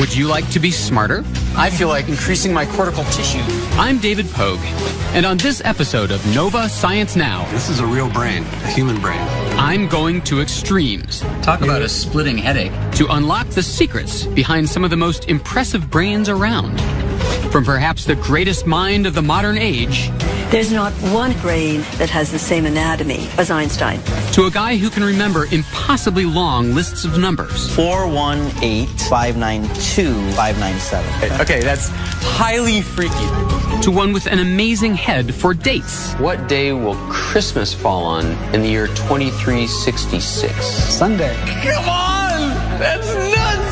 Would you like to be smarter? I feel like increasing my cortical tissue. I'm David Pogue, and on this episode of Nova Science Now, this is a real brain, a human brain. I'm going to extremes. Talk about a splitting headache. To unlock the secrets behind some of the most impressive brains around. From perhaps the greatest mind of the modern age, there's not one brain that has the same anatomy as Einstein. To a guy who can remember impossibly long lists of numbers. 418-592-597. Okay, that's highly freaky. To one with an amazing head for dates. What day will Christmas fall on in the year 2366? Sunday. Come on! That's nuts!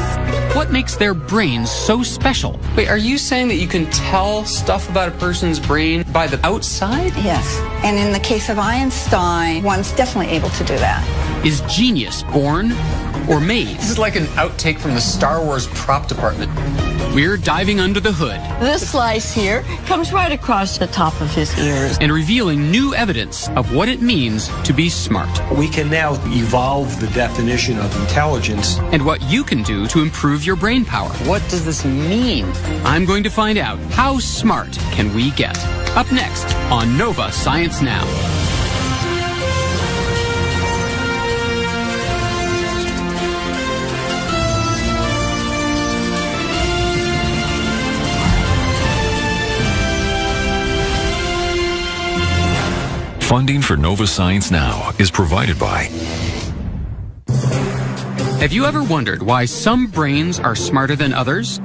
What makes their brains so special? Wait, are you saying that you can tell stuff about a person's brain by the outside? Yes. And in the case of Einstein, one's definitely able to do that. Is genius born or made? This is like an outtake from the Star Wars prop department. We're diving under the hood. This slice here comes right across the top of his ears. And revealing new evidence of what it means to be smart. We can now evolve the definition of intelligence. And what you can do to improve your brain power. What does this mean? I'm going to find out how smart can we get. Up next on Nova Science Now. Funding for Nova Science Now is provided by... Have you ever wondered why some brains are smarter than others?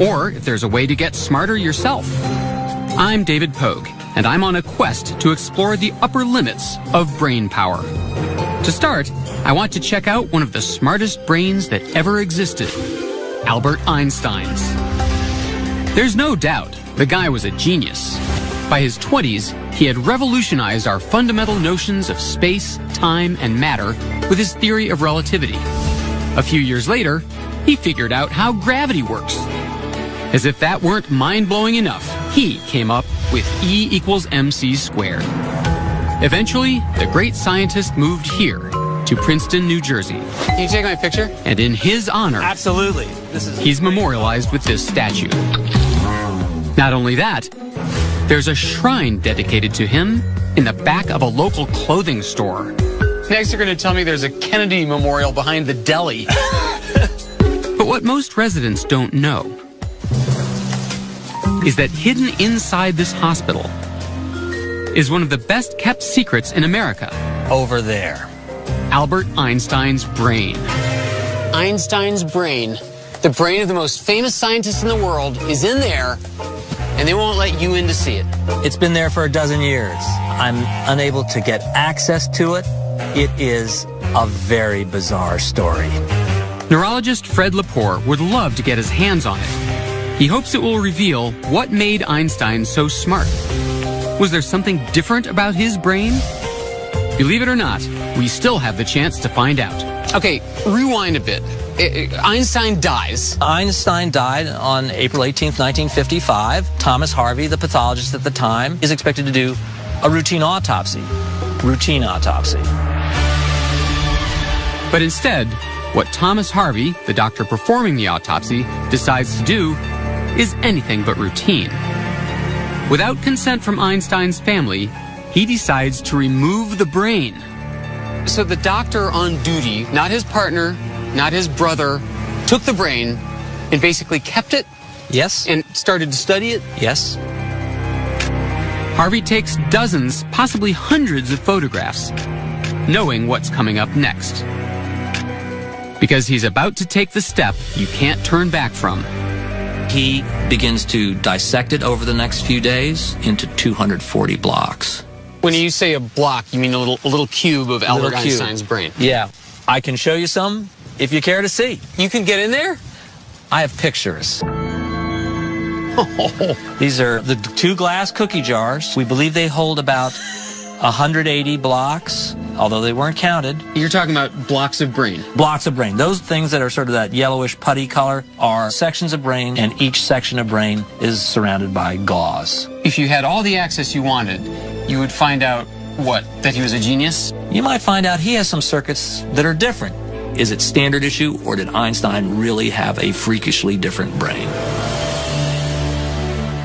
Or if there's a way to get smarter yourself? I'm David Pogue, and I'm on a quest to explore the upper limits of brain power. To start, I want to check out one of the smartest brains that ever existed, Albert Einstein's. There's no doubt the guy was a genius. By his 20s, he had revolutionized our fundamental notions of space, time, and matter with his theory of relativity. A few years later, he figured out how gravity works. As if that weren't mind-blowing enough, he came up with E equals mc squared. Eventually, the great scientist moved here to Princeton, New Jersey. Can you take my picture? And in his honor, absolutely, he's memorialized with this statue. Not only that, there's a shrine dedicated to him in the back of a local clothing store. Next, you're going to tell me there's a Kennedy memorial behind the deli. But what most residents don't know is that hidden inside this hospital is one of the best kept secrets in America. Over there. Albert Einstein's brain. Einstein's brain, the brain of the most famous scientist in the world, is in there, and they won't let you in to see it. It's been there for a dozen years. I'm unable to get access to it. It is a very bizarre story. Neurologist Fred Lepore would love to get his hands on it. He hopes it will reveal what made Einstein so smart. Was there something different about his brain? Believe it or not, we still have the chance to find out. Okay, rewind a bit. Einstein dies. Einstein died on April 18th, 1955. Thomas Harvey, the pathologist at the time, is expected to do a routine autopsy. Routine autopsy. But instead, what Thomas Harvey, the doctor performing the autopsy, decides to do is anything but routine. Without consent from Einstein's family, he decides to remove the brain. So the doctor on duty, not his partner, not his brother, took the brain and basically kept it? Yes. And started to study it? Yes. Harvey takes dozens, possibly hundreds of photographs, knowing what's coming up next. Because he's about to take the step you can't turn back from. He begins to dissect it over the next few days into 240 blocks. When you say a block, you mean a little cube of Albert Einstein's brain? Yeah. I can show you some if you care to see. You can get in there? I have pictures. These are the 2 glass cookie jars. We believe they hold about 180 blocks, although they weren't counted. You're talking about blocks of brain? Blocks of brain. Those things that are sort of that yellowish putty color are sections of brain, and each section of brain is surrounded by gauze. If you had all the access you wanted, you would find out, what, that he was a genius? You might find out he has some circuits that are different. Is it standard issue, or did Einstein really have a freakishly different brain?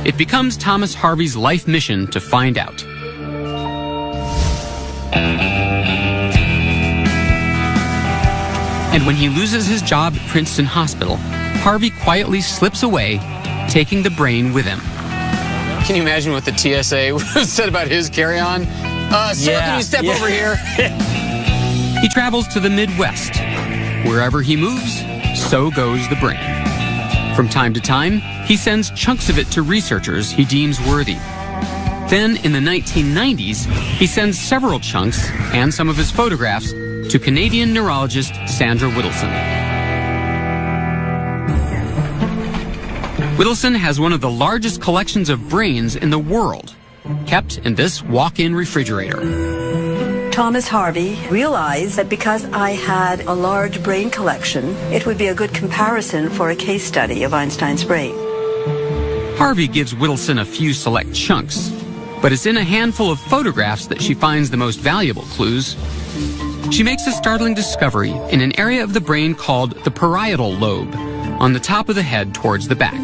It becomes Thomas Harvey's life mission to find out. And when he loses his job at Princeton Hospital, Harvey quietly slips away, taking the brain with him. Can you imagine what the TSA would have said about his carry-on? Sir, can you step over here? He travels to the Midwest. Wherever he moves, so goes the brain. From time to time, he sends chunks of it to researchers he deems worthy. Then, in the 1990s, he sends several chunks and some of his photographs to Canadian neurologist Sandra Whittleson. Whittleson has one of the largest collections of brains in the world, kept in this walk-in refrigerator. Thomas Harvey realized that because I had a large brain collection, it would be a good comparison for a case study of Einstein's brain. Harvey gives Whittleson a few select chunks, but it's in a handful of photographs that she finds the most valuable clues. She makes a startling discovery in an area of the brain called the parietal lobe, on the top of the head towards the back.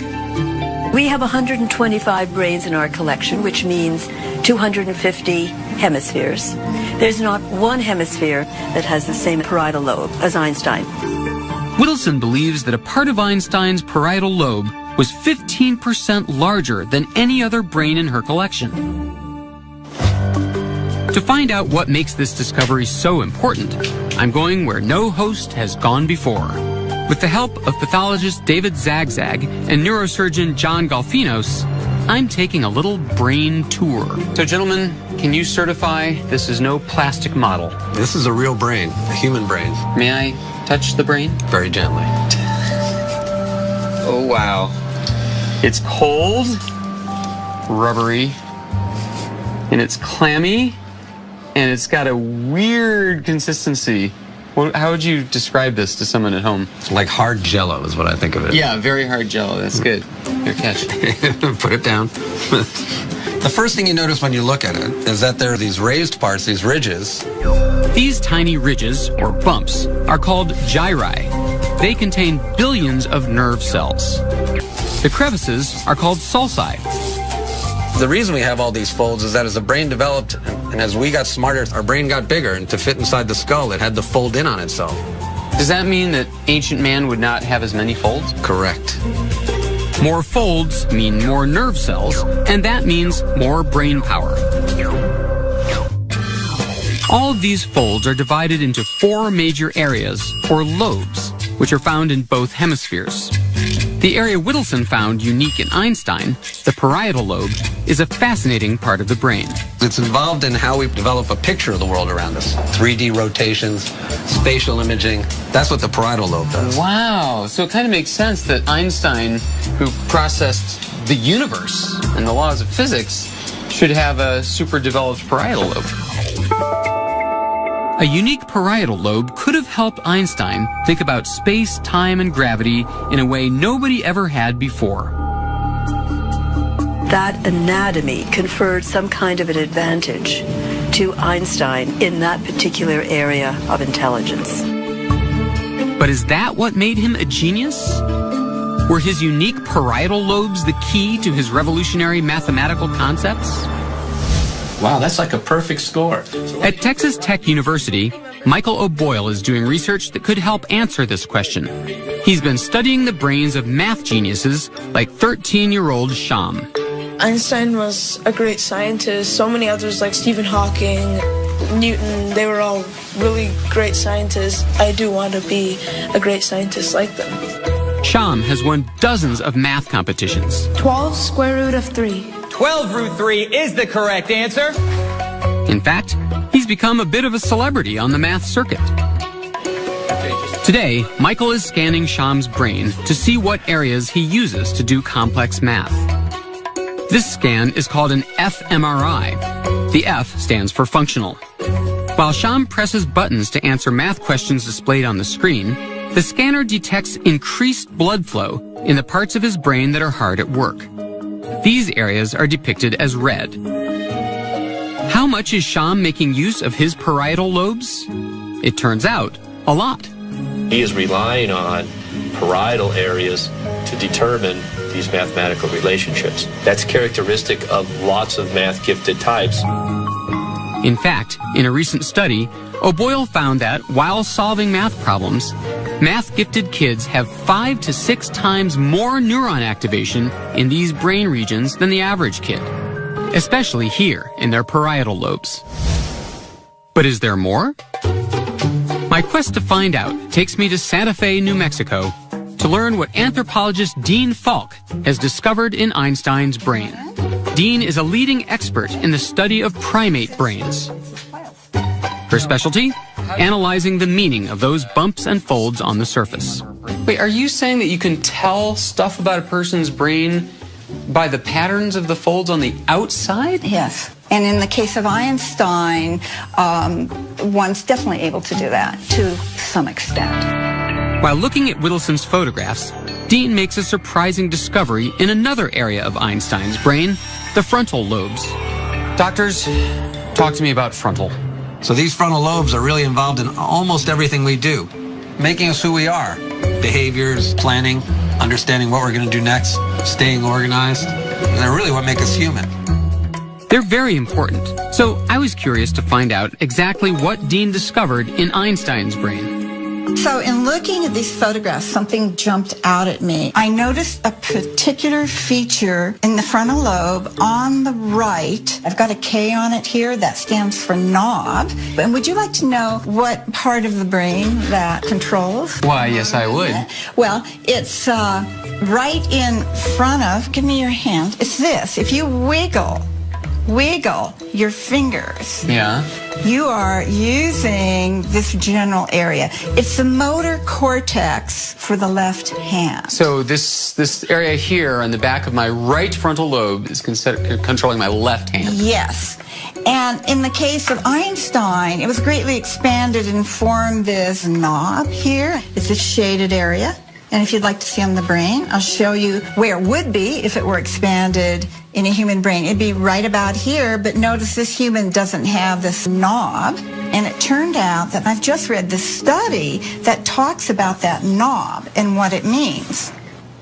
We have 125 brains in our collection, which means 250 hemispheres. There's not one hemisphere that has the same parietal lobe as Einstein. Whittleson believes that a part of Einstein's parietal lobe was 15% larger than any other brain in her collection. To find out what makes this discovery so important, I'm going where no host has gone before. With the help of pathologist David Zagzag and neurosurgeon John Golfinos, I'm taking a little brain tour. So, gentlemen, can you certify this is no plastic model? This is a real brain, a human brain. May I touch the brain? Very gently. Oh, wow. It's cold, rubbery, and it's clammy, and it's got a weird consistency. How would you describe this to someone at home? Like hard jello is what I think of it. Yeah, very hard jello. That's good. Here, catch. Put it down. The first thing you notice when you look at it is that there are these raised parts, these ridges. These tiny ridges, or bumps, are called gyri. They contain billions of nerve cells. The crevices are called sulci. The reason we have all these folds is that as the brain developed and as we got smarter, our brain got bigger, and to fit inside the skull, it had to fold in on itself. Does that mean that ancient man would not have as many folds? Correct. More folds mean more nerve cells, and that means more brain power. All of these folds are divided into 4 major areas, or lobes, which are found in both hemispheres. The area Whittleson found unique in Einstein, the parietal lobe, is a fascinating part of the brain. It's involved in how we develop a picture of the world around us. 3D rotations, spatial imaging. That's what the parietal lobe does. Wow. So it kind of makes sense that Einstein, who processed the universe and the laws of physics, should have a super developed parietal lobe. A unique parietal lobe could have helped Einstein think about space, time, and gravity in a way nobody ever had before. That anatomy conferred some kind of an advantage to Einstein in that particular area of intelligence. But is that what made him a genius? Were his unique parietal lobes the key to his revolutionary mathematical concepts? Wow, that's like a perfect score. At Texas Tech University, Michael O'Boyle is doing research that could help answer this question. He's been studying the brains of math geniuses like 13-year-old Sham. Einstein was a great scientist. So many others like Stephen Hawking, Newton, they were all really great scientists. I do want to be a great scientist like them. Sham has won dozens of math competitions. 12 square root of 3. 12 root 3 is the correct answer. In fact, he's become a bit of a celebrity on the math circuit. Today, Michael is scanning Sham's brain to see what areas he uses to do complex math. This scan is called an fMRI. The F stands for functional. While Sham presses buttons to answer math questions displayed on the screen, the scanner detects increased blood flow in the parts of his brain that are hard at work. These areas are depicted as red. How much is Sham making use of his parietal lobes? It turns out, a lot. He is relying on parietal areas to determine these mathematical relationships. That's characteristic of lots of math-gifted types. In fact, in a recent study, O'Boyle found that while solving math problems, math-gifted kids have 5 to 6 times more neuron activation in these brain regions than the average kid, especially here in their parietal lobes. But is there more? My quest to find out takes me to Santa Fe, New Mexico, to learn what anthropologist Dean Falk has discovered in Einstein's brain. Dean is a leading expert in the study of primate brains. Her specialty? Analyzing the meaning of those bumps and folds on the surface. Wait, are you saying that you can tell stuff about a person's brain by the patterns of the folds on the outside? Yes. And in the case of Einstein, one's definitely able to do that to some extent. While looking at Whittleson's photographs, Dean makes a surprising discovery in another area of Einstein's brain, the frontal lobes. Doctors, talk to me about frontal. So these frontal lobes are really involved in almost everything we do, making us who we are. Behaviors, planning, understanding what we're going to do next, staying organized. And they're really what make us human. They're very important. So I was curious to find out exactly what Dean discovered in Einstein's brain. So in looking at these photographs, something jumped out at me. I noticed a particular feature in the frontal lobe on the right. I've got a K on it here. That stands for knob. And would you like to know what part of the brain that controls? Why, yes, I would. Well, it's right in front of, give me your hand. It's this. If you wiggle your fingers. Yeah. You are using this general area. It's the motor cortex for the left hand. So this area here on the back of my right frontal lobe is controlling my left hand. Yes. And in the case of Einstein, it was greatly expanded and formed this knob here. It's a shaded area. And if you'd like to see on the brain, I'll show you where it would be if it were expanded in a human brain. It'd be right about here, but notice this human doesn't have this knob. And it turned out that I've just read this study that talks about that knob and what it means.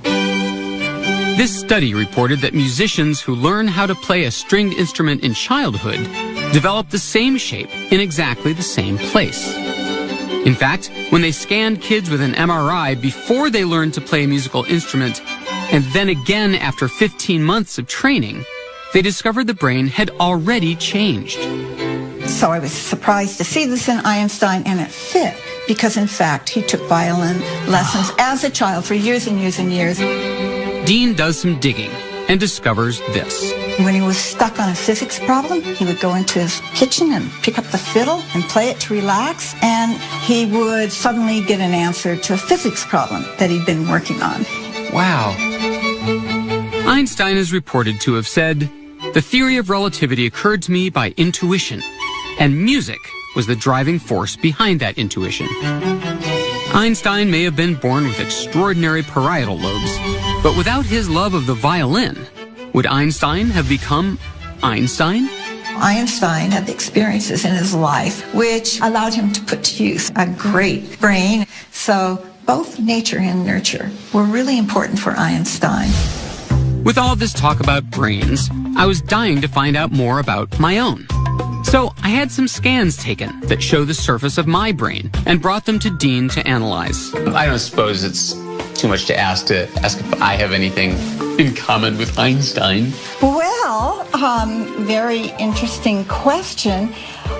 This study reported that musicians who learn how to play a stringed instrument in childhood develop the same shape in exactly the same place. In fact, when they scanned kids with an MRI before they learned to play a musical instrument, and then again after 15 months of training, they discovered the brain had already changed. So I was surprised to see this in Einstein, and it fit, because in fact he took violin lessons as a child for years and years and years. Dean does some digging and discovers this. When he was stuck on a physics problem, he would go into his kitchen and pick up the fiddle and play it to relax, and he would suddenly get an answer to a physics problem that he'd been working on. Wow. Einstein is reported to have said, "The theory of relativity occurred to me by intuition, and music was the driving force behind that intuition." Einstein may have been born with extraordinary parietal lobes, but without his love of the violin, would Einstein have become Einstein? Einstein had the experiences in his life which allowed him to put to use a great brain. So both nature and nurture were really important for Einstein. With all this talk about brains, I was dying to find out more about my own. So I had some scans taken that show the surface of my brain and brought them to Dean to analyze. I don't suppose it's too much to ask if I have anything in common with Einstein. Well, very interesting question.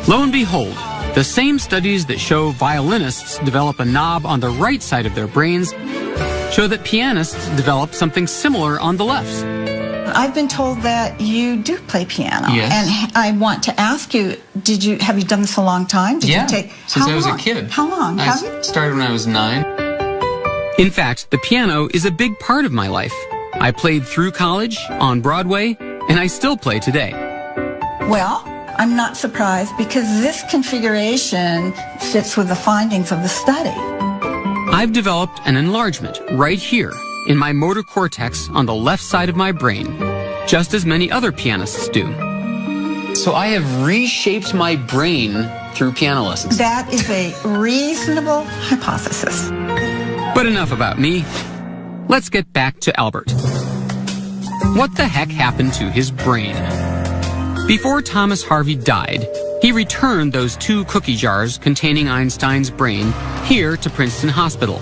Lo and behold, the same studies that show violinists develop a knob on the right side of their brains show that pianists develop something similar on the left. I've been told that you do play piano. Yes. And I want to ask you, have you done this a long time? Since I was a kid. How long? I started when I was 9. In fact, the piano is a big part of my life. I played through college, on Broadway, and I still play today. Well, I'm not surprised because this configuration fits with the findings of the study. I've developed an enlargement right here in my motor cortex on the left side of my brain, just as many other pianists do. So I have reshaped my brain through piano lessons. That is a reasonable hypothesis. But enough about me. Let's get back to Albert. What the heck happened to his brain? Before Thomas Harvey died, he returned those 2 cookie jars containing Einstein's brain here to Princeton Hospital,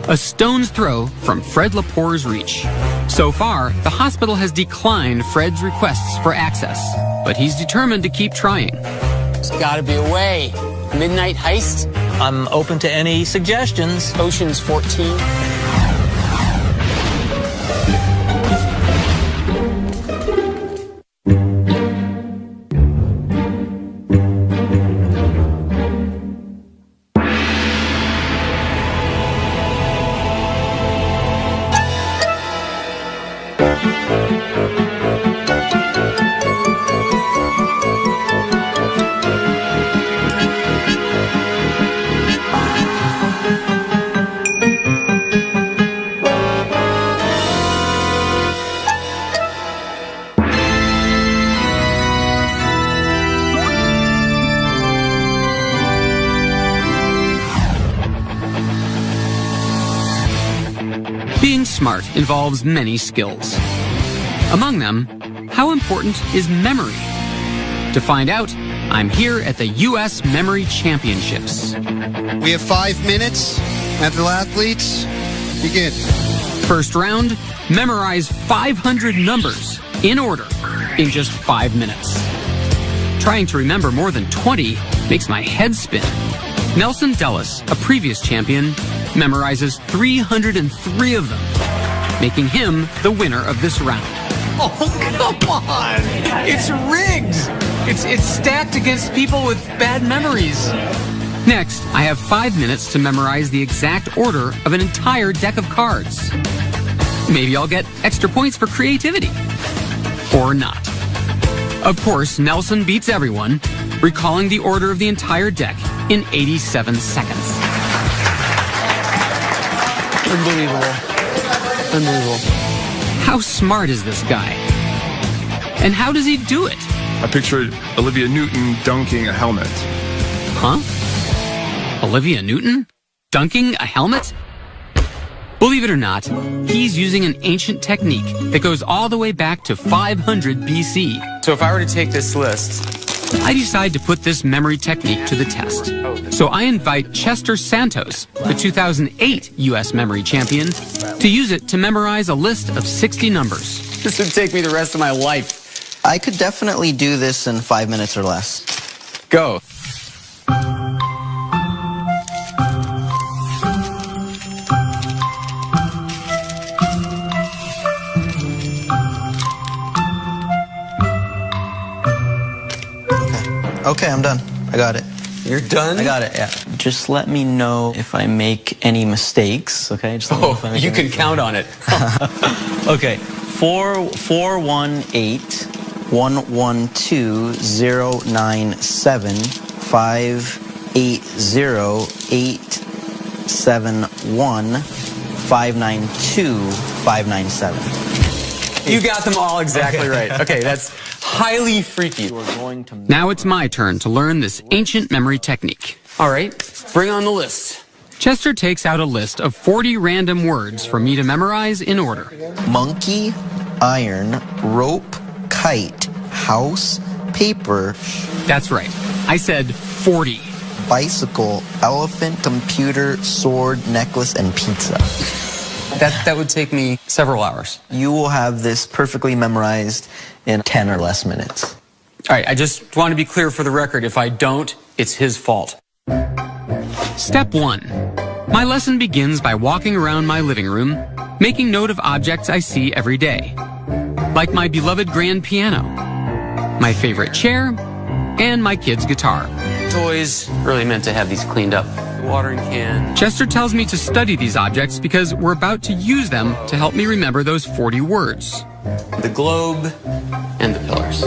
a stone's throw from Fred Lepore's reach. So far, the hospital has declined Fred's requests for access, but he's determined to keep trying. There's gotta be a way. Midnight heist? I'm open to any suggestions. Ocean's 14? Being smart involves many skills. Among them, how important is memory? To find out, I'm here at the U.S. Memory Championships. We have 5 minutes. Mental athletes, begin. First round, memorize 500 numbers in order in just 5 minutes. Trying to remember more than 20 makes my head spin. Nelson Dellis, a previous champion, memorizes 303 of them, making him the winner of this round. Oh, come on! It's rigged! It's stacked against people with bad memories. Next, I have 5 minutes to memorize the exact order of an entire deck of cards. Maybe I'll get extra points for creativity. Or not. Of course, Nelson beats everyone, recalling the order of the entire deck in 87 seconds. Unbelievable. Unbelievable. How smart is this guy? And how does he do it? I pictured Olivia Newton dunking a helmet. Huh? Olivia Newton? Dunking a helmet? Believe it or not, he's using an ancient technique that goes all the way back to 500 BC. So if I were to take this list, I decide to put this memory technique to the test. So I invite Chester Santos, the 2008 U.S. Memory Champion, to use it to memorize a list of 60 numbers. This would take me the rest of my life. I could definitely do this in 5 minutes or less. Go. Okay, I'm done. I got it. You're done? I got it, yeah. Just let me know if I make any mistakes, okay? Just let me know if I make you any can mistakes. count on it. Okay, 418-112-097-580-871-592-597. You got them all exactly right. Okay, that's highly freaky. Now it's my turn to learn this ancient memory technique. All right, bring on the list. Chester takes out a list of 40 random words for me to memorize in order. Monkey, iron, rope, kite, house, paper. That's right. I said 40. Bicycle, elephant, computer, sword, necklace, and pizza. That would take me several hours. You will have this perfectly memorized in 10 or less minutes. All right, I just want to be clear for the record. If I don't, it's his fault. Step 1. My lesson begins by walking around my living room, making note of objects I see every day, like my beloved grand piano, my favorite chair, and my kid's guitar. Toys really meant to have these cleaned up. The watering can. Chester tells me to study these objects because we're about to use them to help me remember those 40 words. The globe and the pillars.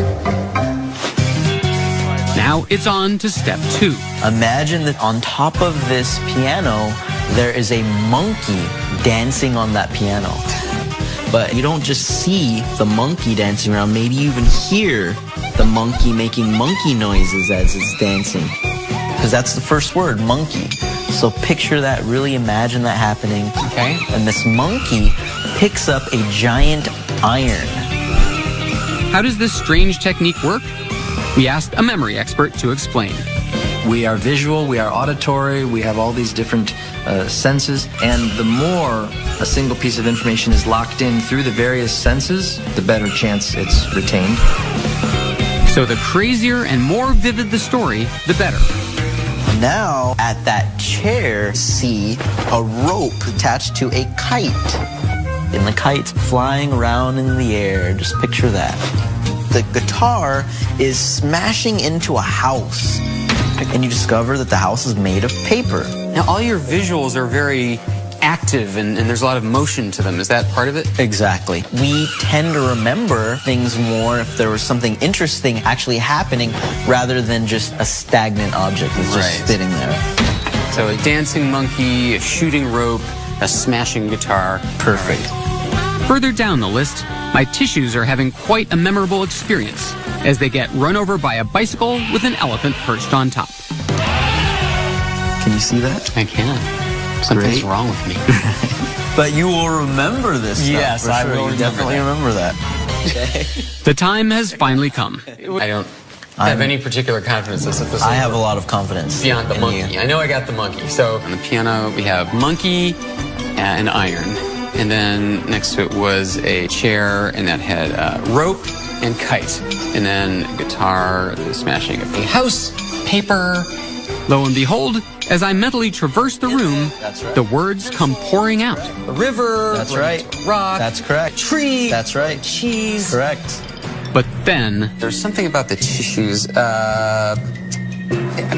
Now it's on to step 2. Imagine that on top of this piano, there is a monkey dancing on that piano. But you don't just see the monkey dancing around, maybe you even hear the monkey making monkey noises as it's dancing. because that's the first word, monkey. So picture that, really imagine that happening. Okay. And this monkey picks up a giant iron. How does this strange technique work? We asked a memory expert to explain. We are visual, we are auditory, we have all these different senses, and the more a single piece of information is locked in through the various senses, the better chance it's retained. So the crazier and more vivid the story, the better. Now, at that chair, see a rope attached to a kite. And the kite's flying around in the air. Just picture that. The guitar is smashing into a house. And you discover that the house is made of paper. Now, all your visuals are very active and there's a lot of motion to them. Is that part of it? Exactly. We tend to remember things more if there was something interesting actually happening rather than just a stagnant object that's just sitting there. So a dancing monkey, a shooting rope, a smashing guitar. Perfect. Further down the list, my tissues are having quite a memorable experience as they get run over by a bicycle with an elephant perched on top. Can you see that? I can. Something's wrong with me. But you will remember this stuff. Yes, I will. You definitely remember that. Okay. The time has finally come. I don't have any particular confidence that this I have a lot of confidence. Beyond the monkey. I know I got the monkey. So on the piano, we have monkey and iron. And then next to it was a chair, and that had rope and kite. And then guitar, smashing a house, paper. Lo and behold, as I mentally traverse the room, the words come pouring out. A river. That's right. Rock. That's correct. Tree. That's right. Cheese. Correct. But then there's something about the tissues. I'm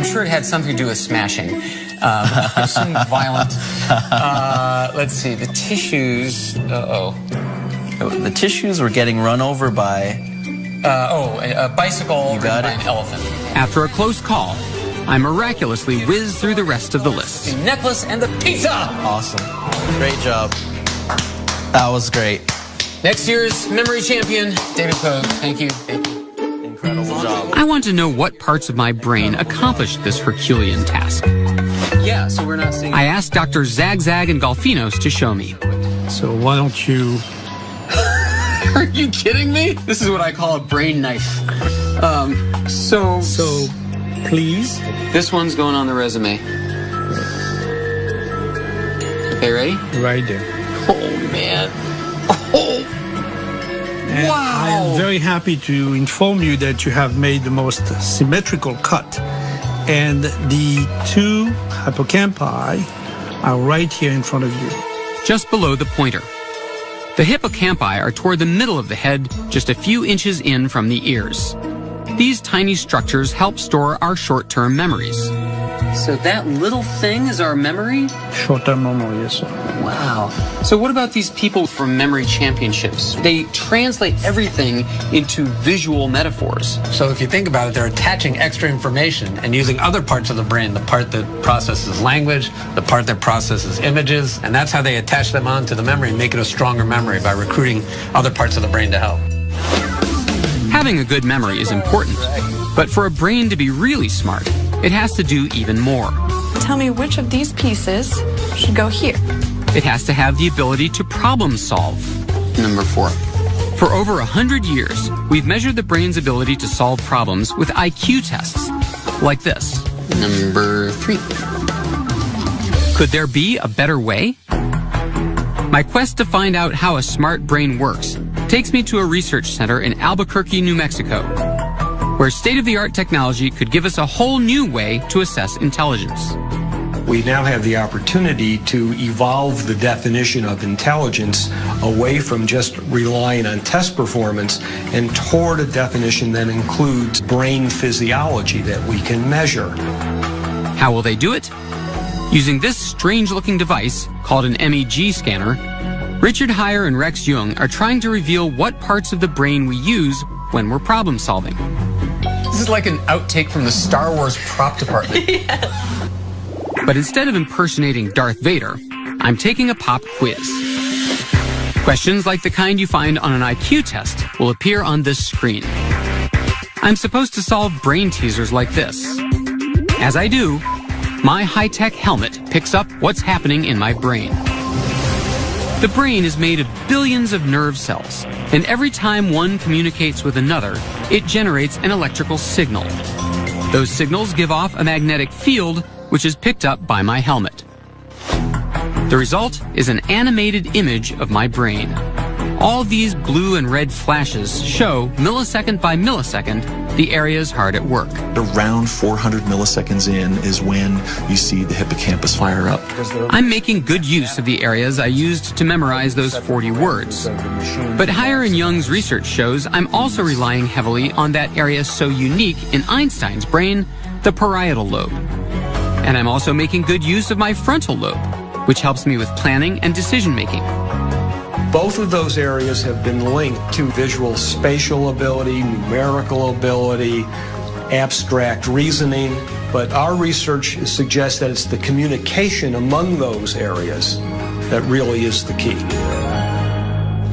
sure it had something to do with smashing. Some violent. Let's see. The tissues. The tissues were getting run over by. A bicycle. You got by an elephant. After a close call, I miraculously whizzed through the rest of the list. The necklace and the pizza. Awesome. Great job. That was great. Next year's memory champion, David Pogue. Thank you. Incredible job. I want to know what parts of my brain accomplished this Herculean task. Yeah, so we're not seeing... I asked Dr. Zagzag and Golfinos to show me. So why don't you... Are you kidding me? This is what I call a brain knife. So please. This one's going on the resume. Okay, ready? Right there. Oh, man. Oh. And wow. I am very happy to inform you that you have made the most symmetrical cut. And the two hippocampi are right here in front of you. Just below the pointer. The hippocampi are toward the middle of the head, just a few inches in from the ears. These tiny structures help store our short-term memories. So that little thing is our memory? Short-term memory, yes, sir. Wow. So what about these people from memory championships? They translate everything into visual metaphors. So if you think about it, they're attaching extra information and using other parts of the brain, the part that processes language, the part that processes images, and that's how they attach them onto the memory and make it a stronger memory by recruiting other parts of the brain to help. Having a good memory is important, but for a brain to be really smart, it has to do even more. Tell me which of these pieces should go here. It has to have the ability to problem solve. Number 4. For over 100 years, we've measured the brain's ability to solve problems with IQ tests, like this. Number 3. Could there be a better way? My quest to find out how a smart brain works takes me to a research center in Albuquerque, New Mexico, where state-of-the-art technology could give us a whole new way to assess intelligence. We now have the opportunity to evolve the definition of intelligence away from just relying on test performance and toward a definition that includes brain physiology that we can measure. How will they do it? Using this strange-looking device, called an MEG scanner, Richard Heyer and Rex Jung are trying to reveal what parts of the brain we use when we're problem solving. This is like an outtake from the Star Wars prop department. Yes. But instead of impersonating Darth Vader, I'm taking a pop quiz. Questions like the kind you find on an IQ test will appear on this screen. I'm supposed to solve brain teasers like this. As I do, my high-tech helmet picks up what's happening in my brain. The brain is made of billions of nerve cells, and every time one communicates with another, it generates an electrical signal. Those signals give off a magnetic field, which is picked up by my helmet. The result is an animated image of my brain. All these blue and red flashes show, millisecond by millisecond, the areas hard at work. Around 400 milliseconds in is when you see the hippocampus fire up. I'm making good use of the areas I used to memorize those 40 words. But Heyer and Young's research shows I'm also relying heavily on that area so unique in Einstein's brain, the parietal lobe. And I'm also making good use of my frontal lobe, which helps me with planning and decision making. Both of those areas have been linked to visual spatial ability, numerical ability, abstract reasoning, but our research suggests that it's the communication among those areas that really is the key.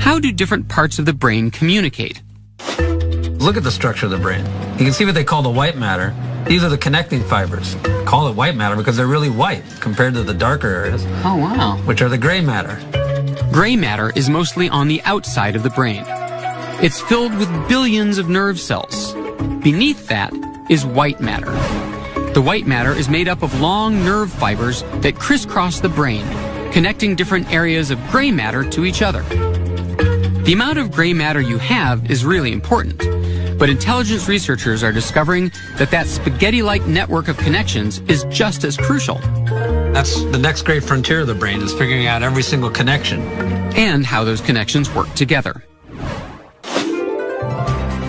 How do different parts of the brain communicate? Look at the structure of the brain. You can see what they call the white matter. These are the connecting fibers. Call it white matter because they're really white compared to the darker areas. Oh, wow. Which are the gray matter. Gray matter is mostly on the outside of the brain. It's filled with billions of nerve cells. Beneath that is white matter. The white matter is made up of long nerve fibers that crisscross the brain, connecting different areas of gray matter to each other. The amount of gray matter you have is really important, but intelligence researchers are discovering that spaghetti-like network of connections is just as crucial. That's the next great frontier of the brain, is figuring out every single connection. And how those connections work together.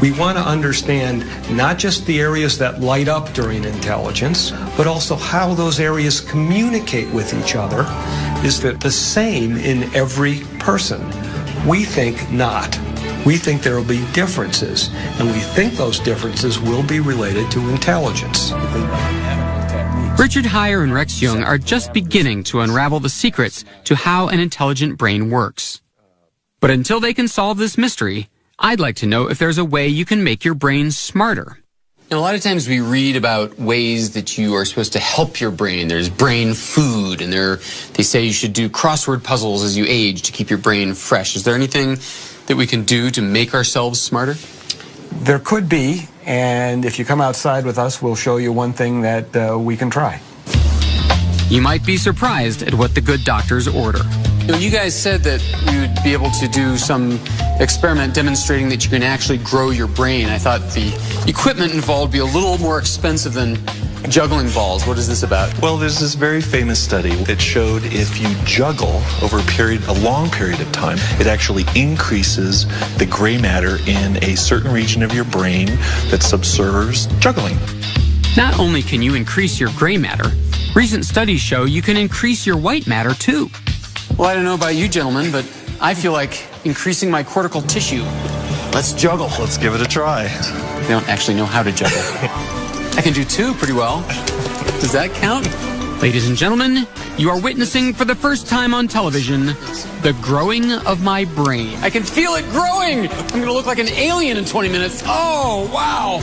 We want to understand not just the areas that light up during intelligence, but also how those areas communicate with each other. Is that the same in every person? We think not. We think there will be differences, and we think those differences will be related to intelligence. Richard Heyer and Rex Jung are just beginning to unravel the secrets to how an intelligent brain works. But until they can solve this mystery, I'd like to know if there's a way you can make your brain smarter. Now, a lot of times we read about ways that you are supposed to help your brain. There's brain food, and they say you should do crossword puzzles as you age to keep your brain fresh. Is there anything that we can do to make ourselves smarter? There could be, and if you come outside with us, we'll show you one thing that we can try. You might be surprised at what the good doctors order. You guys said that you'd be able to do some experiment demonstrating that you can actually grow your brain. I thought the equipment involved would be a little more expensive than juggling balls. What is this about? Well, there's this very famous study that showed if you juggle over a long period of time, it actually increases the gray matter in a certain region of your brain that subserves juggling. Not only can you increase your gray matter, recent studies show you can increase your white matter too. Well, I don't know about you gentlemen, but I feel like increasing my cortical tissue. Let's juggle. Let's give it a try. I don't actually know how to juggle. I can do two pretty well. Does that count? Ladies and gentlemen, you are witnessing for the first time on television the growing of my brain. I can feel it growing. I'm going to look like an alien in 20 minutes. Oh, wow.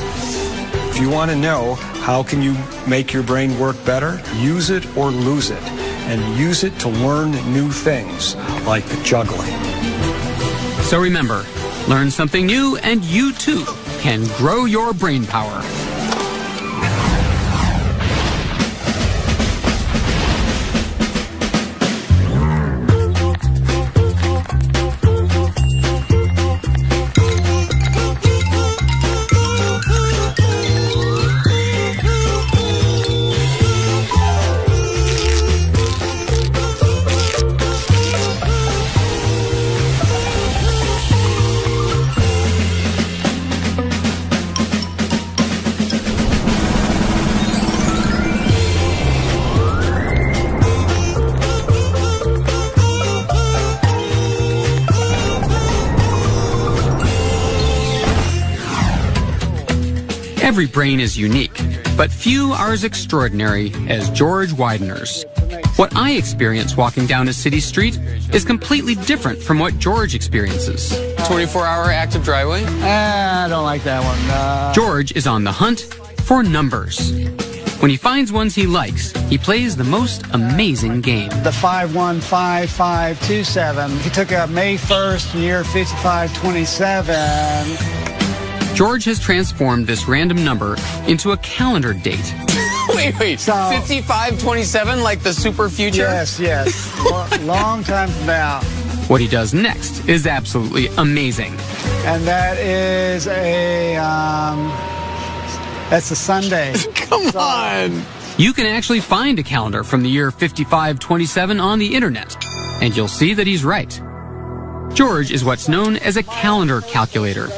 If you want to know how can you make your brain work better, use it or lose it. And use it to learn new things, like juggling. So remember, learn something new and you too can grow your brain power. Every brain is unique, but few are as extraordinary as George Widener's. What I experience walking down a city street is completely different from what George experiences. 24-hour active driveway? I don't like that one. George is on the hunt for numbers. When he finds ones he likes, he plays the most amazing game. The 515527. He took out May 1st, year 5527. George has transformed this random number into a calendar date. Wait. So, 5527, like the super future? Yes. Long time from now. What he does next is absolutely amazing. And that is that's a Sunday. Come on! You can actually find a calendar from the year 5527 on the internet, and you'll see that he's right. George is what's known as a calendar calculator.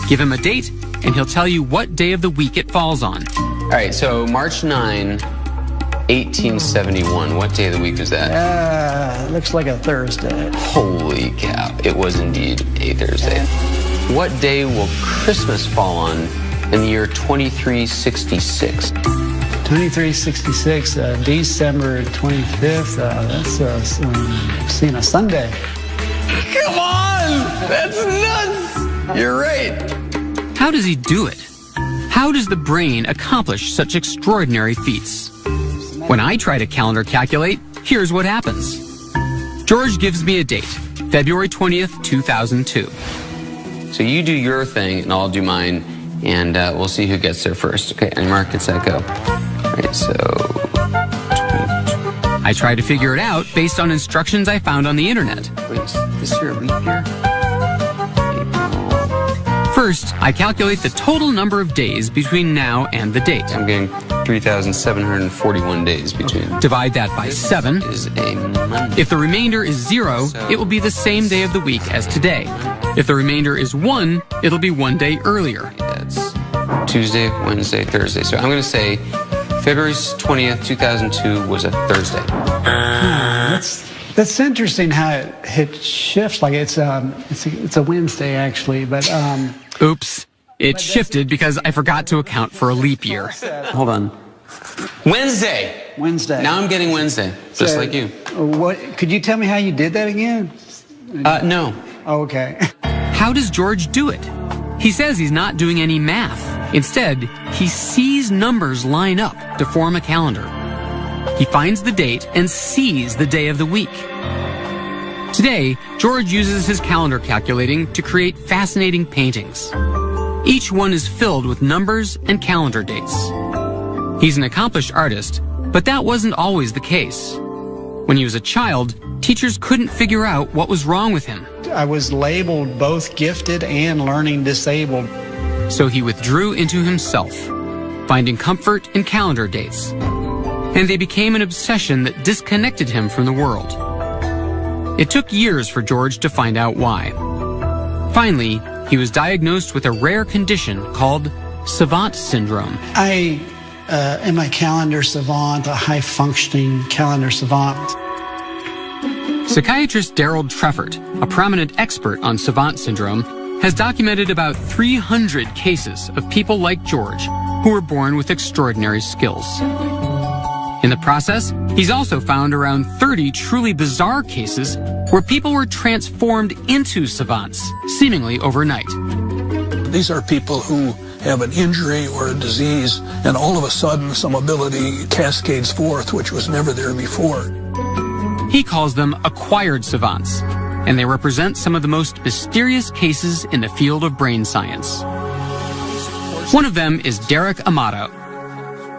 Give him a date, and he'll tell you what day of the week it falls on. All right, so March 9, 1871. What day of the week was that? Looks like a Thursday. Holy cow. It was indeed a Thursday. What day will Christmas fall on in the year 2366? 2366, December 25th. That's seeing a Sunday. Come on! That's nuts! You're right. How does he do it? How does the brain accomplish such extraordinary feats? When I try to calendar calculate, here's what happens. George gives me a date, February 20th, 2002. So you do your thing, and I'll do mine, and we'll see who gets there first. Okay, and Mark, get set, go. All right, so... I try to figure it out based on instructions I found on the internet. Wait, is this year a leap year? First, I calculate the total number of days between now and the date. I'm getting 3,741 days between. Divide that by 7. Is a Monday. If the remainder is 0, it will be the same day of the week as today. If the remainder is 1, it'll be 1 day earlier. That's Tuesday, Wednesday, Thursday. So I'm going to say February 20th, 2002 was a Thursday. That's interesting how it shifts. Like it's a Wednesday actually, but oops, it shifted because I forgot to account for a leap year. Hold on. Wednesday. Now I'm getting Wednesday, just like you. What? Could you tell me how you did that again? No. Oh, okay. How does George do it? He says he's not doing any math. Instead, he sees numbers line up to form a calendar. He finds the date and sees the day of the week. Today, George uses his calendar calculating to create fascinating paintings. Each one is filled with numbers and calendar dates. He's an accomplished artist, but that wasn't always the case. When he was a child, teachers couldn't figure out what was wrong with him. I was labeled both gifted and learning disabled. So he withdrew into himself, finding comfort in calendar dates. And they became an obsession that disconnected him from the world. It took years for George to find out why. Finally, he was diagnosed with a rare condition called savant syndrome. I am a calendar savant, a high-functioning calendar savant. Psychiatrist Daryl Treffert, a prominent expert on savant syndrome, has documented about 300 cases of people like George who were born with extraordinary skills. In the process, he's also found around 30 truly bizarre cases where people were transformed into savants, seemingly overnight. These are people who have an injury or a disease, and all of a sudden some ability cascades forth which was never there before. He calls them acquired savants, and they represent some of the most mysterious cases in the field of brain science. One of them is Derek Amato.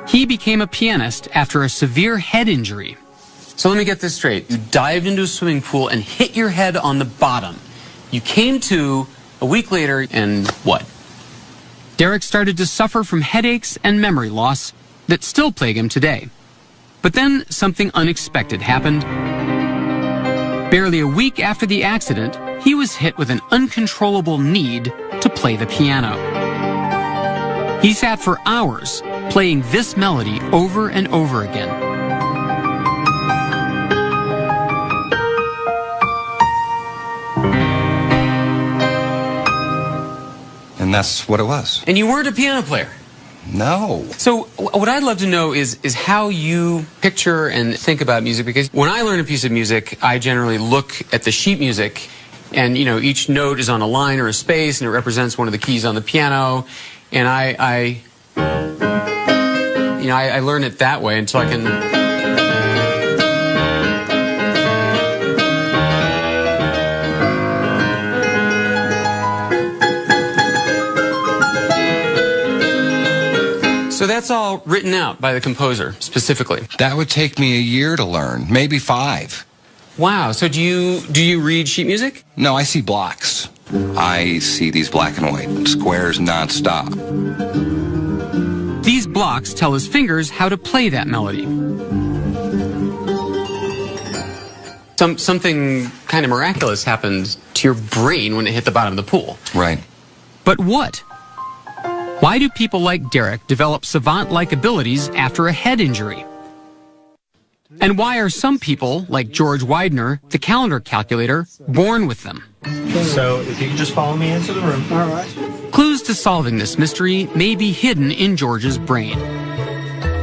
He became a pianist after a severe head injury. So let me get this straight. You dived into a swimming pool and hit your head on the bottom. You came to a week later and what? Derek started to suffer from headaches and memory loss that still plague him today. But then something unexpected happened. Barely a week after the accident, he was hit with an uncontrollable need to play the piano. He sat for hours playing this melody over and over again. And that's what it was. And you weren't a piano player? No. So what I'd love to know is how you picture and think about music, because when I learn a piece of music, I generally look at the sheet music, and you know, each note is on a line or a space, and it represents one of the keys on the piano, and I learn it that way until I can... So that's all written out by the composer, specifically? That would take me a year to learn, maybe 5. Wow, so do you read sheet music? No, I see blocks. I see these black and white squares nonstop. These blocks tell his fingers how to play that melody. Something kind of miraculous happened to your brain when it hit the bottom of the pool. Right. But what? Why do people like Derek develop savant-like abilities after a head injury? And why are some people, like George Widener, the calendar calculator, born with them? So if you could just follow me into the room. All right. Clues to solving this mystery may be hidden in George's brain.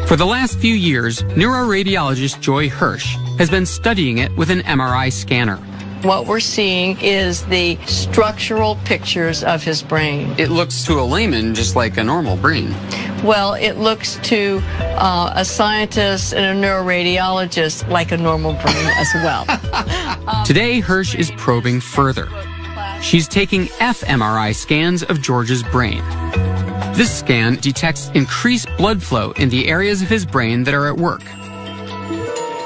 For the last few years, neuroradiologist Joy Hirsch has been studying it with an MRI scanner. What we're seeing is the structural pictures of his brain. It looks to a layman just like a normal brain. Well, it looks to a scientist and a neuroradiologist like a normal brain as well. Today, Hirsch is probing further. She's taking fMRI scans of George's brain. This scan detects increased blood flow in the areas of his brain that are at work.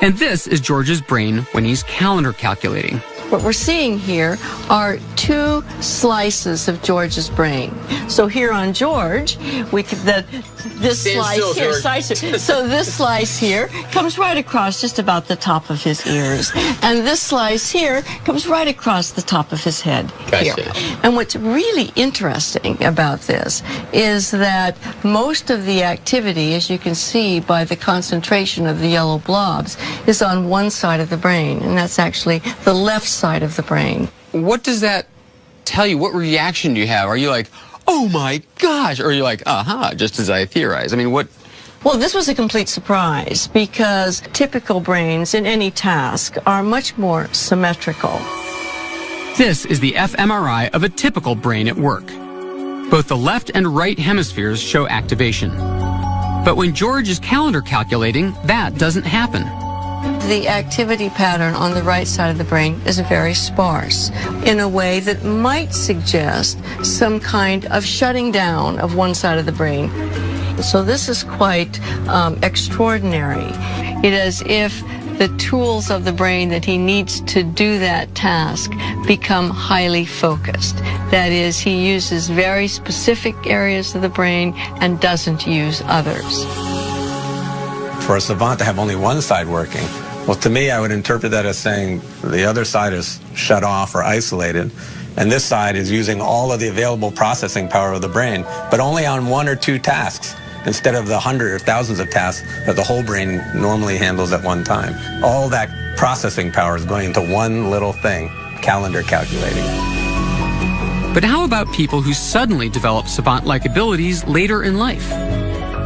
And this is George's brain when he's calendar calculating. What we're seeing here are 2 slices of George's brain. So here on George, this slice here, so this slice here comes right across just about the top of his ears, and this slice here comes right across the top of his head. Gotcha. Here. And what's really interesting about this is that most of the activity, as you can see by the concentration of the yellow blobs, is on one side of the brain, and that's actually the left side of the brain. What does that tell you? What reaction do you have? Are you like, oh my gosh? Or are you like, aha, just as I theorized? I mean, what? Well, this was a complete surprise because typical brains in any task are much more symmetrical. This is the fMRI of a typical brain at work. Both the left and right hemispheres show activation. But when George is calendar calculating, that doesn't happen. The activity pattern on the right side of the brain is very sparse in a way that might suggest some kind of shutting down of one side of the brain. So this is quite extraordinary. It is as if the tools of the brain that he needs to do that task become highly focused. That is, he uses very specific areas of the brain and doesn't use others. For a savant to have only one side working, well, to me, I would interpret that as saying the other side is shut off or isolated, and this side is using all of the available processing power of the brain, but only on 1 or 2 tasks, instead of the hundreds or thousands of tasks that the whole brain normally handles at one time. All that processing power is going into one little thing, calendar calculating. But how about people who suddenly develop savant-like abilities later in life?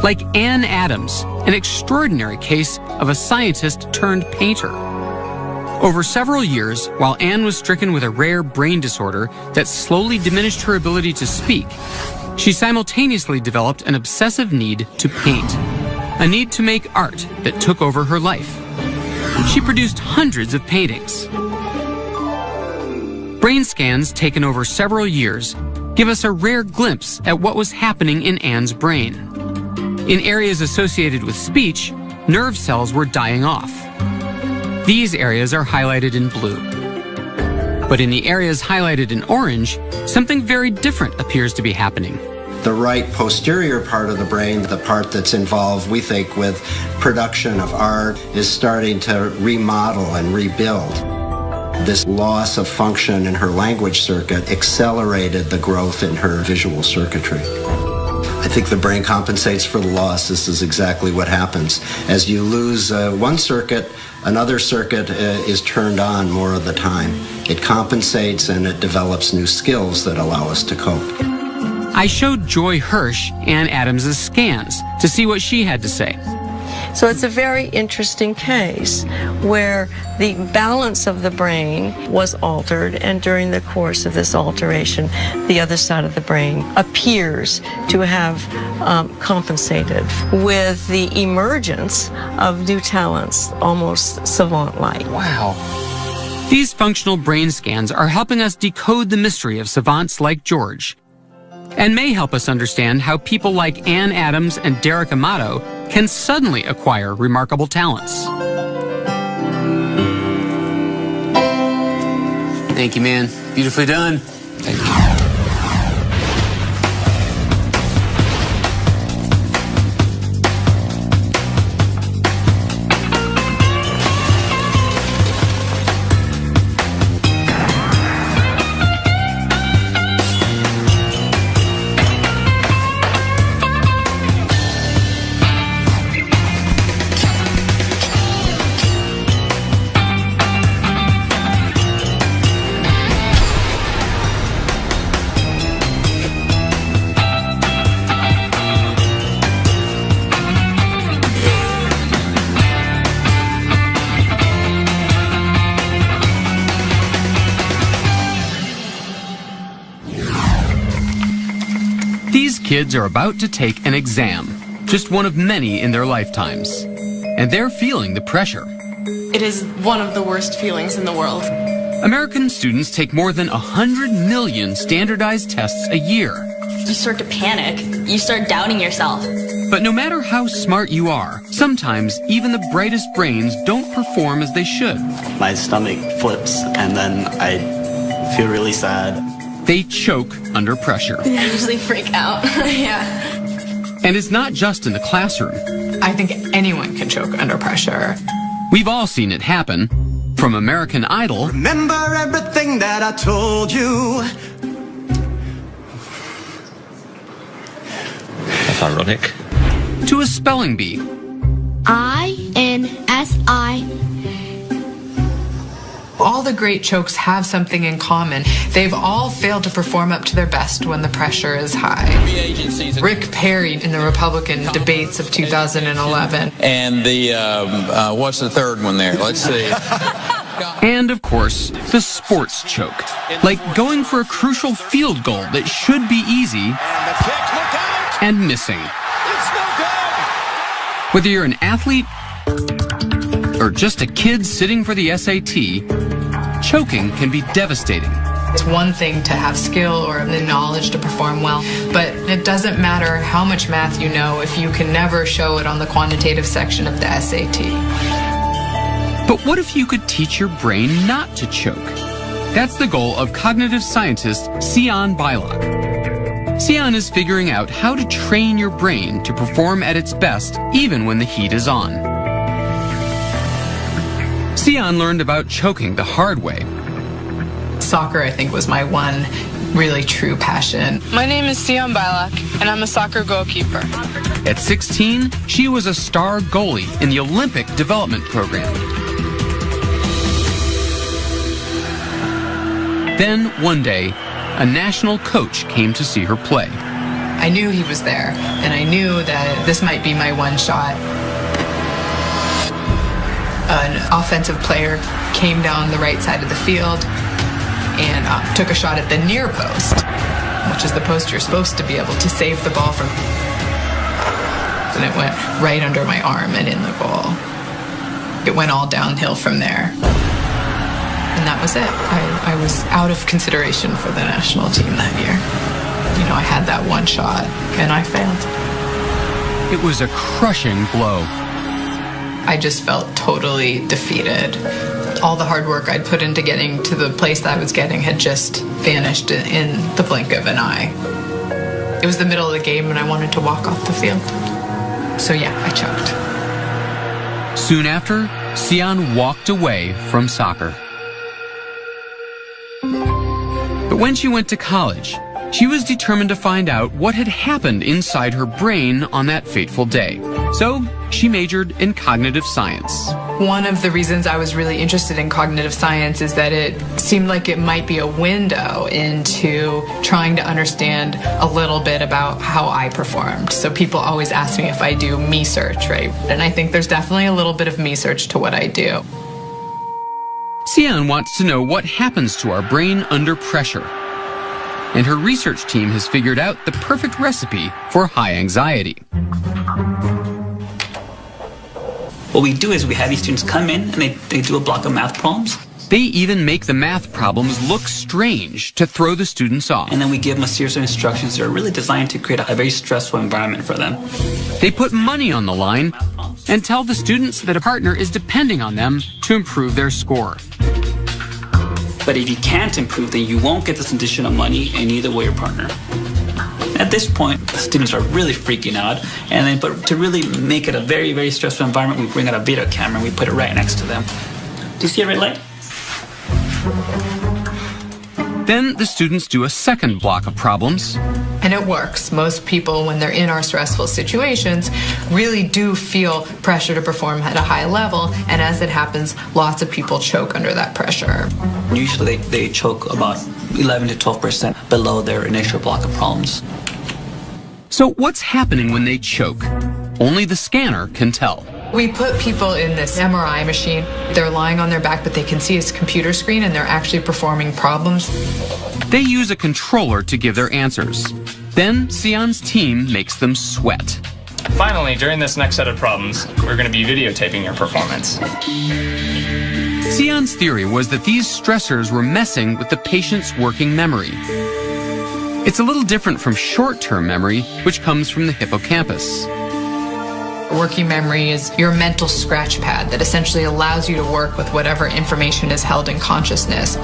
Like Anne Adams, an extraordinary case of a scientist turned painter. Over several years, while Anne was stricken with a rare brain disorder that slowly diminished her ability to speak, she simultaneously developed an obsessive need to paint, a need to make art that took over her life. She produced hundreds of paintings. Brain scans taken over several years give us a rare glimpse at what was happening in Anne's brain. In areas associated with speech, nerve cells were dying off. These areas are highlighted in blue. But in the areas highlighted in orange, something very different appears to be happening. The right posterior part of the brain, the part that's involved, we think, with production of art, is starting to remodel and rebuild. This loss of function in her language circuit accelerated the growth in her visual circuitry. I think the brain compensates for the loss. This is exactly what happens. As you lose one circuit, another circuit is turned on more of the time. It compensates and it develops new skills that allow us to cope. I showed Joy Hirsch Anne Adams' scans to see what she had to say. So it's a very interesting case where the balance of the brain was altered, and during the course of this alteration, the other side of the brain appears to have compensated with the emergence of new talents, almost savant-like. Wow. These functional brain scans are helping us decode the mystery of savants like George, and may help us understand how people like Ann Adams and Derek Amato can suddenly acquire remarkable talents. Thank you, man. Beautifully done. Thank you. These kids are about to take an exam, just one of many in their lifetimes, and they're feeling the pressure. It is one of the worst feelings in the world. American students take more than 100 million standardized tests a year. You start to panic. You start doubting yourself. But no matter how smart you are, sometimes even the brightest brains don't perform as they should. My stomach flips, and then I feel really sad. They choke under pressure. I usually freak out. Yeah. And it's not just in the classroom. I think anyone can choke under pressure. We've all seen it happen. From American Idol. Remember everything that I told you. That's ironic. To a spelling bee. I-N-S-I. All the great chokes have something in common. They've all failed to perform up to their best when the pressure is high. Rick Perry in the Republican debates of 2011. And the, what's the third one there? Let's see. And, of course, the sports choke. Like going for a crucial field goal that should be easy and missing. Whether you're an athlete or just a kid sitting for the SAT, choking can be devastating. It's one thing to have skill or the knowledge to perform well, but it doesn't matter how much math you know if you can never show it on the quantitative section of the SAT. But what if you could teach your brain not to choke? That's the goal of cognitive scientist Sion Beilock. Sion is figuring out how to train your brain to perform at its best even when the heat is on. Sion learned about choking the hard way. Soccer, I think, was my one really true passion. My name is Sion Beilock, and I'm a soccer goalkeeper. At 16, she was a star goalie in the Olympic Development Program. Then, one day, a national coach came to see her play. I knew he was there, and I knew that this might be my one shot. An offensive player came down the right side of the field and took a shot at the near post, which is the post you're supposed to be able to save the ball from. And it went right under my arm and in the goal. It went all downhill from there. And that was it. I was out of consideration for the national team that year. You know, I had that one shot, and I failed. It was a crushing blow. I just felt totally defeated. All the hard work I'd put into getting to the place that I was getting had just vanished in the blink of an eye. It was the middle of the game, and I wanted to walk off the field. So yeah, I choked. Soon after, Sion walked away from soccer. But when she went to college, She was determined to find out what had happened inside her brain on that fateful day. So she majored in cognitive science. One of the reasons I was really interested in cognitive science is that it seemed like it might be a window into trying to understand a little bit about how I performed. So people always ask me if I do me-search, right? And I think there's definitely a little bit of me-search to what I do. Xian wants to know what happens to our brain under pressure. And her research team has figured out the perfect recipe for high anxiety. What we do is we have these students come in and they do a block of math problems. They even make the math problems look strange to throw the students off. And then we give them a series of instructions that are really designed to create a very stressful environment for them. They put money on the line and tell the students that a partner is depending on them to improve their score. But if you can't improve, then you won't get this additional money, and neither will your partner. At this point, the students are really freaking out, and then, but to really make it a very, very stressful environment, we bring out a video camera and we put it right next to them. Do you see a red light? Then the students do a second block of problems. And it works. Most people, when they're in our stressful situations, really do feel pressure to perform at a high level, and as it happens, lots of people choke under that pressure. Usually they choke about 11 to 12% below their initial block of problems. So what's happening when they choke? Only the scanner can tell. We put people in this MRI machine. They're lying on their back, but they can see a computer screen, and they're actually performing problems. They use a controller to give their answers. Then Xian's team makes them sweat. Finally, during this next set of problems, we're going to be videotaping your performance. Xian's theory was that these stressors were messing with the patient's working memory. It's a little different from short-term memory, which comes from the hippocampus. Working memory is your mental scratch pad that essentially allows you to work with whatever information is held in consciousness.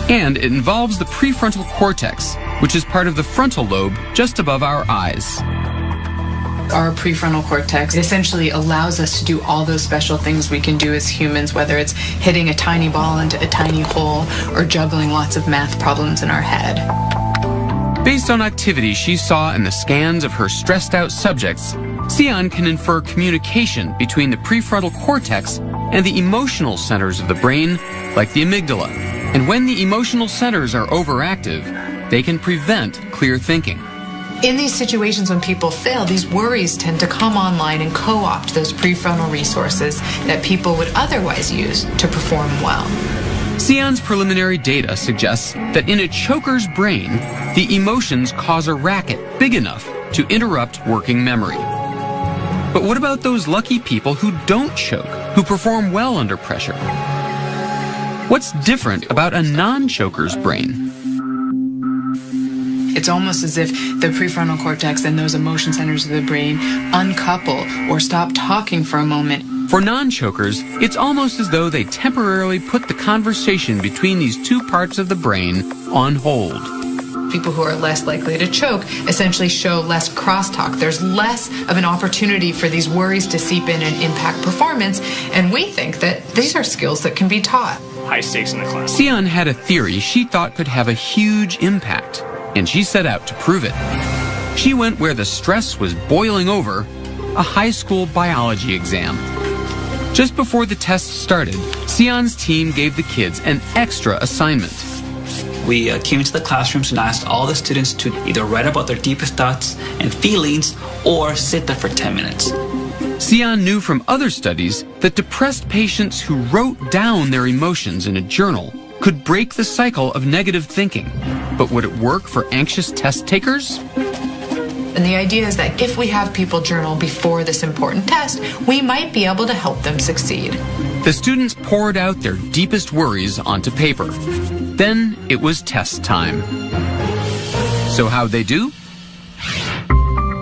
And it involves the prefrontal cortex, which is part of the frontal lobe just above our eyes. Our prefrontal cortex essentially allows us to do all those special things we can do as humans, whether it's hitting a tiny ball into a tiny hole or juggling lots of math problems in our head. Based on activity she saw in the scans of her stressed-out subjects, Xian can infer communication between the prefrontal cortex and the emotional centers of the brain, like the amygdala. And when the emotional centers are overactive, they can prevent clear thinking. In these situations when people fail, these worries tend to come online and co-opt those prefrontal resources that people would otherwise use to perform well. Xian's preliminary data suggests that in a choker's brain, the emotions cause a racket big enough to interrupt working memory. But what about those lucky people who don't choke, who perform well under pressure? What's different about a non-choker's brain? It's almost as if the prefrontal cortex and those emotion centers of the brain uncouple or stop talking for a moment. For non-chokers, it's almost as though they temporarily put the conversation between these two parts of the brain on hold. People who are less likely to choke essentially show less crosstalk. There's less of an opportunity for these worries to seep in and impact performance, and we think that these are skills that can be taught. High stakes in the class. Xian had a theory she thought could have a huge impact, and she set out to prove it. She went where the stress was boiling over, a high school biology exam. Just before the test started, Xian's team gave the kids an extra assignment. We came into the classrooms and asked all the students to either write about their deepest thoughts and feelings or sit there for 10 minutes. Xian knew from other studies that depressed patients who wrote down their emotions in a journal could break the cycle of negative thinking. But would it work for anxious test takers? And the idea is that if we have people journal before this important test, we might be able to help them succeed. The students poured out their deepest worries onto paper. Then it was test time. So how'd they do?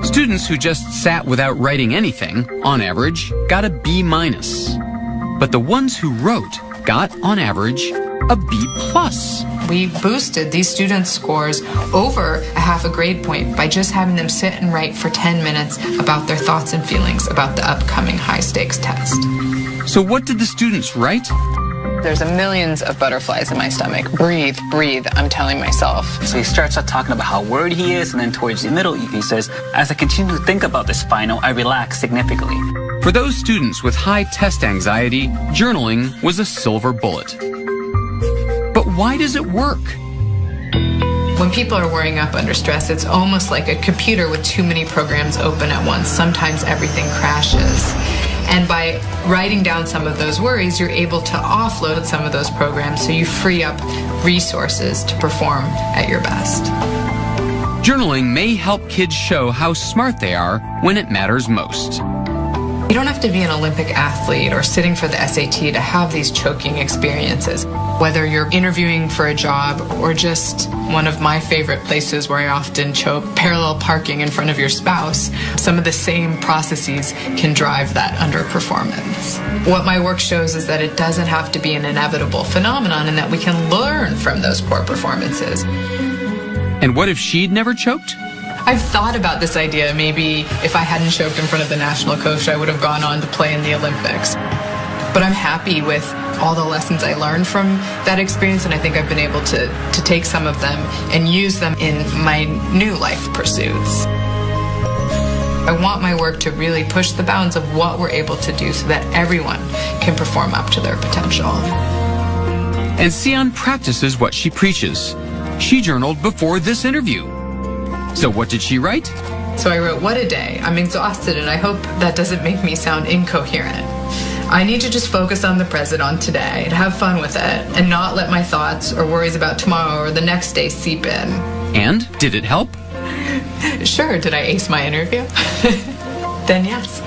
Students who just sat without writing anything, on average, got a B-. But the ones who wrote got, on average, a B+. We boosted these students' scores over a half a grade point by just having them sit and write for 10 minutes about their thoughts and feelings about the upcoming high-stakes test. So what did the students write? There's millions of butterflies in my stomach. Breathe, breathe, I'm telling myself. So he starts out talking about how worried he is, and then towards the middle, he says, as I continue to think about this final, I relax significantly. For those students with high test anxiety, journaling was a silver bullet. But why does it work? When people are worrying up under stress, it's almost like a computer with too many programs open at once. Sometimes everything crashes. And by writing down some of those worries, you're able to offload some of those programs so you free up resources to perform at your best. Journaling may help kids show how smart they are when it matters most. You don't have to be an Olympic athlete or sitting for the SAT to have these choking experiences. Whether you're interviewing for a job or just one of my favorite places where I often choke, parallel parking in front of your spouse, some of the same processes can drive that underperformance. What my work shows is that it doesn't have to be an inevitable phenomenon and that we can learn from those poor performances. And what if she'd never choked? I've thought about this idea. Maybe if I hadn't choked in front of the national coach, I would have gone on to play in the Olympics. But I'm happy with all the lessons I learned from that experience, and I think I've been able to take some of them and use them in my new life pursuits. I want my work to really push the bounds of what we're able to do so that everyone can perform up to their potential. And Sion practices what she preaches. She journaled before this interview. So what did she write? So I wrote, what a day. I'm exhausted, and I hope that doesn't make me sound incoherent. I need to just focus on the present, on today, to have fun with it, and not let my thoughts or worries about tomorrow or the next day seep in. And did it help? Sure. Did I ace my interview? Then yes.